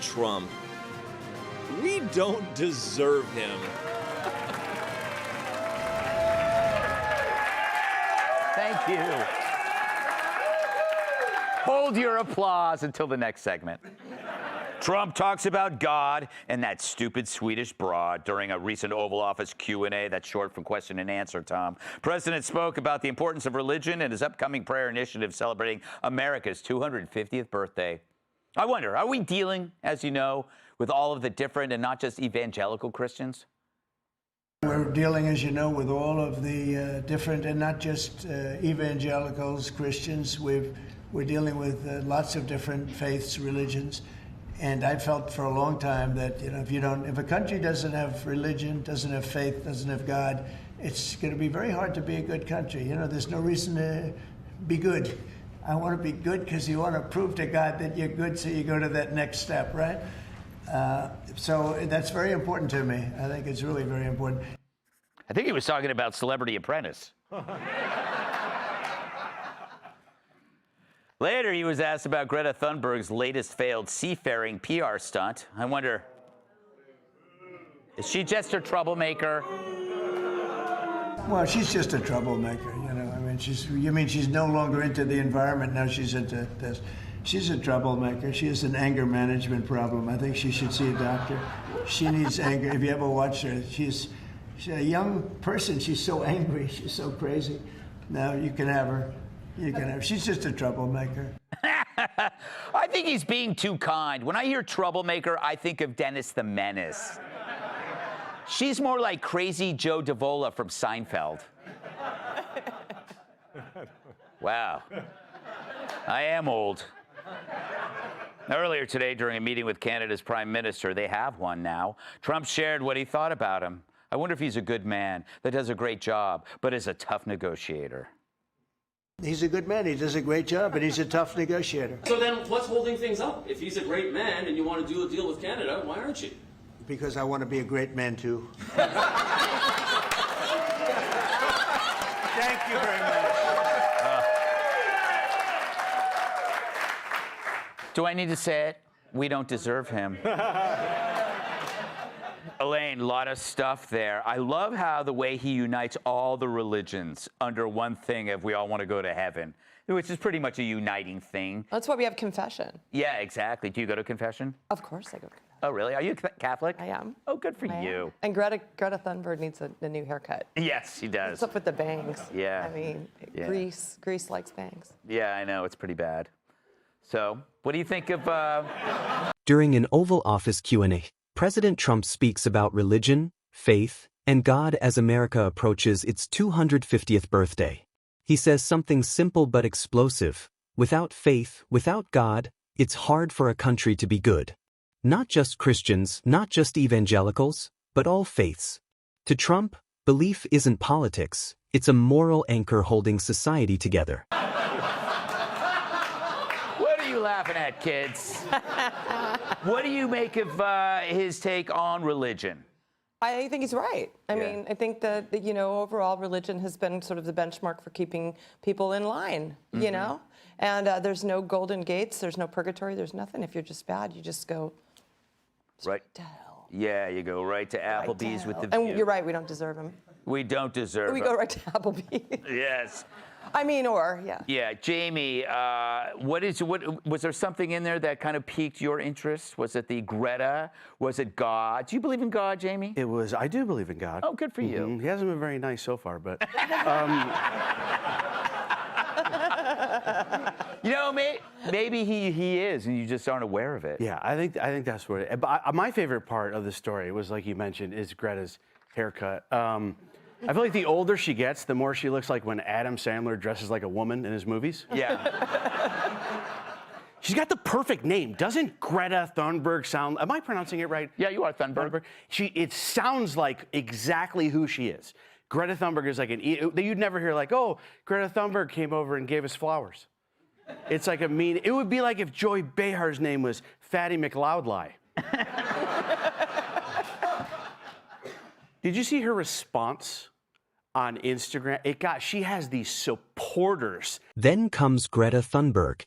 Trump. We don't deserve him. Thank you. Hold your applause until the next segment. Trump talks about God and that stupid Swedish broad during a recent Oval Office Q&A. That's short for question and answer, Tom. President spoke about the importance of religion and his upcoming prayer initiative celebrating America's 250th birthday. I wonder, are we dealing, as you know, with all of the different and not just evangelical Christians? We're dealing, as you know, with all of the different and not just evangelicals, Christians. We're dealing with lots of different faiths, religions. And I felt for a long time that, if a country doesn't have religion, doesn't have faith, doesn't have God, it's going to be very hard to be a good country. There's no reason to be good. I want to be good because you want to prove to God that you're good, so you go to that next step, right? So that's very important to me. I think it's really very important. I think he was talking about Celebrity Apprentice. Later, he was asked about Greta Thunberg's latest failed seafaring PR stunt. I wonder, is she just a troublemaker? Well, she's just a troublemaker, you mean she's no longer into the environment, now she's into this. She's a troublemaker. She has an anger management problem. I think she should see a doctor. She needs anger. If you ever watch her, she's a young person. She's so angry. She's so crazy. Now you can have her. She's just a troublemaker. I think he's being too kind. When I hear troublemaker, I think of Dennis the Menace. She's more like crazy Joe Davola from Seinfeld. Wow. I am old. Earlier today, during a meeting with Canada's Prime Minister, they have one now, Trump shared what he thought about him. I wonder if he's a good man that does a great job, but is a tough negotiator. He's a good man. He does a great job, but he's a tough negotiator. So then what's holding things up? If he's a great man and you want to do a deal with Canada, why aren't you? Because I want to be a great man, too. Thank you very much. Do I need to say it? We don't deserve him. Elaine, a lot of stuff there. I love how the way he unites all the religions under one thing if we all want to go to heaven, which is pretty much a uniting thing. That's why we have confession. Yeah, exactly. Do you go to confession? Of course I go to confession. Oh, really? Are you Catholic? I am. Oh, good for you. And Greta Thunberg needs a new haircut. Yes, she does. What's up with the bangs? Yeah. I mean, Yeah. Greece likes bangs. Yeah, I know. It's pretty bad. So, what do you think of... During an Oval Office Q&A, President Trump speaks about religion, faith, and God as America approaches its 250th birthday. He says something simple but explosive. Without faith, without God, it's hard for a country to be good. Not just Christians, not just evangelicals, but all faiths. To Trump, belief isn't politics, it's a moral anchor holding society together. What are you laughing at, kids? What do you make of his take on religion? I think he's right. I mean, I think that, overall religion has been sort of the benchmark for keeping people in line, And there's no golden gates, there's no purgatory, there's nothing. If you're just bad, you just go right to hell. Yeah, you go right to Applebee's with the And view. you're right, we don't deserve him. We don't deserve We go right to Applebee's. Yes. I mean, yeah. Yeah, Jamie, was there something in there that kind of piqued your interest? Was it the Greta? Was it God? Do you believe in God, Jamie? I do believe in God. Oh, good for you. He hasn't been very nice so far, but... Maybe he is, and you just aren't aware of it. Yeah, I think that's what it... But my favorite part of the story was, like you mentioned, is Greta's haircut. I feel like the older she gets, the more she looks like when Adam Sandler dresses like a woman in his movies. Yeah. She's got the perfect name. Doesn't Greta Thunberg sound... Am I pronouncing it right? Yeah, you are Thunberg. It sounds like exactly who she is. Greta Thunberg is like you'd never hear like, oh, Greta Thunberg came over and gave us flowers. It's like it would be like if Joy Behar's name was Fatty McLeodlie. Did you see her response on Instagram? She has these supporters. Then comes Greta Thunberg.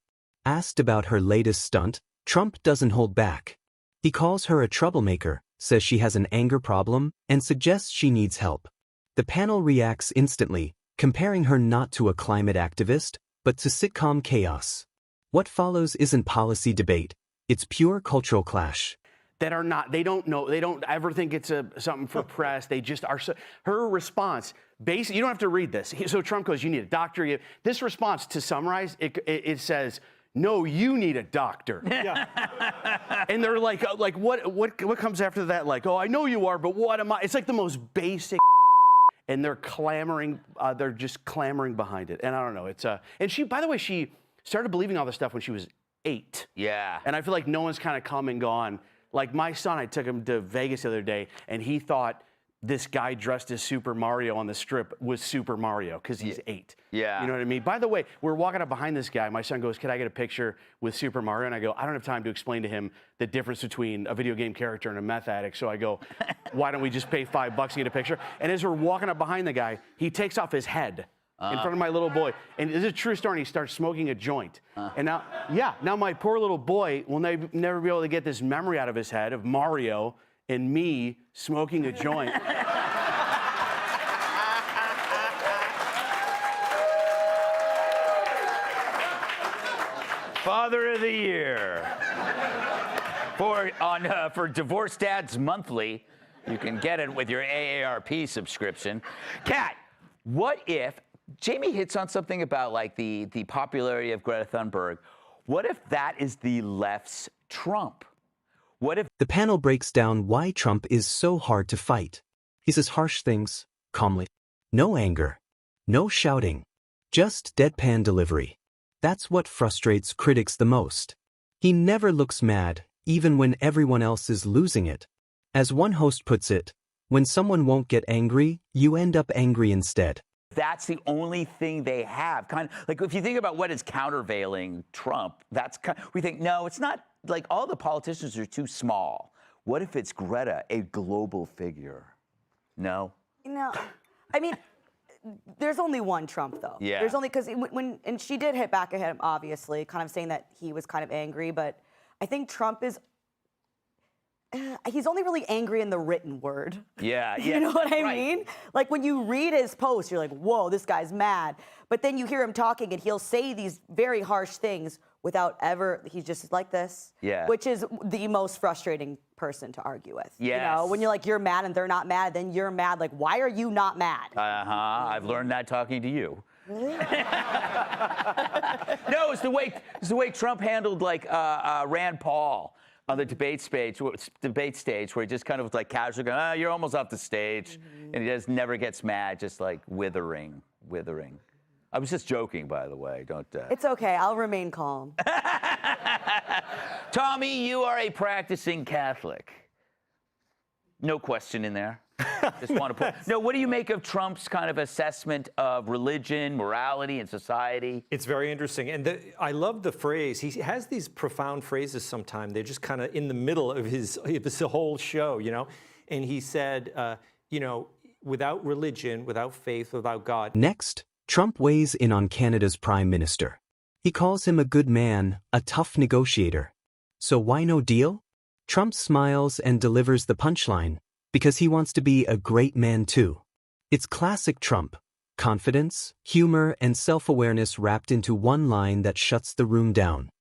Asked about her latest stunt, Trump doesn't hold back. He calls her a troublemaker, says she has an anger problem, and suggests she needs help. The panel reacts instantly, comparing her not to a climate activist, but to sitcom chaos. What follows isn't policy debate, it's pure cultural clash. That are not, they don't know, they don't ever think it's something for press. They just are. Her response, basically, you don't have to read this. So Trump goes, you need a doctor. This response, to summarize, it says, no, you need a doctor. Yeah. And they're like what comes after that? Like, oh, I know you are, but what am I? It's like the most basic. And they're clamoring, they're just clamoring behind it. And I don't know, and she, by the way, she started believing all this stuff when she was 8. Yeah. And I feel like no one's kind of come and gone. Like my son, I took him to Vegas the other day, and he thought this guy dressed as Super Mario on the strip was Super Mario because he's 8. Yeah. You know what I mean? By the way, we're walking up behind this guy. My son goes, can I get a picture with Super Mario? And I go, I don't have time to explain to him the difference between a video game character and a meth addict. So I go, why don't we just pay $5 to get a picture? And as we're walking up behind the guy, he takes off his head in front of my little boy. And this is a true story. And he starts smoking a joint. And now my poor little boy will never be able to get this memory out of his head of Mario and me smoking a joint. Father of the Year. For Divorce Dads Monthly, you can get it with your AARP subscription. Kat, what if Jamie hits on something about like the popularity of Greta Thunberg? What if that is the left's Trump? What if The panel breaks down why Trump is so hard to fight. He says harsh things, calmly. No anger. No shouting. Just deadpan delivery. That's what frustrates critics the most. He never looks mad, even when everyone else is losing it. As one host puts it, when someone won't get angry, you end up angry instead. that's the only thing they have? Kind of like if you think about what is countervailing Trump, we think, no, it's not, like all the politicians are too small. What if it's Greta, a global figure? No? You know, I mean, there's only one Trump, though. Yeah. There's only, because and she did hit back at him, obviously, kind of saying that he was kind of angry, but I think Trump is, he's only really angry in the written word. Yeah, yeah. You know what I right. mean? Like when you read his post, you're like, whoa, this guy's mad. But then you hear him talking and he'll say these very harsh things without ever, he's just like this. Yeah. Which is the most frustrating person to argue with. Yes. You know, when you're like, you're mad and they're not mad, then you're mad. Like, why are you not mad? Uh-huh, I've learned that talking to you. Really? No, it's the way Trump handled like Rand Paul on the debate stage where he just kind of was like casually going, you're almost off the stage. Mm-hmm. And he just never gets mad, just like withering. I was just joking, by the way. Don't. It's okay. I'll remain calm. Tommy, you are a practicing Catholic. No question in there. Just want to put. No, what do you make of Trump's kind of assessment of religion, morality, and society? It's very interesting, and I love the phrase. He has these profound phrases. Sometimes they're just kind of in the middle of his whole show, you know. And he said, without religion, without faith, without God. Next, Trump weighs in on Canada's Prime Minister. He calls him a good man, a tough negotiator. So why no deal? Trump smiles and delivers the punchline, because he wants to be a great man too. It's classic Trump. Confidence, humor, and self-awareness wrapped into one line that shuts the room down.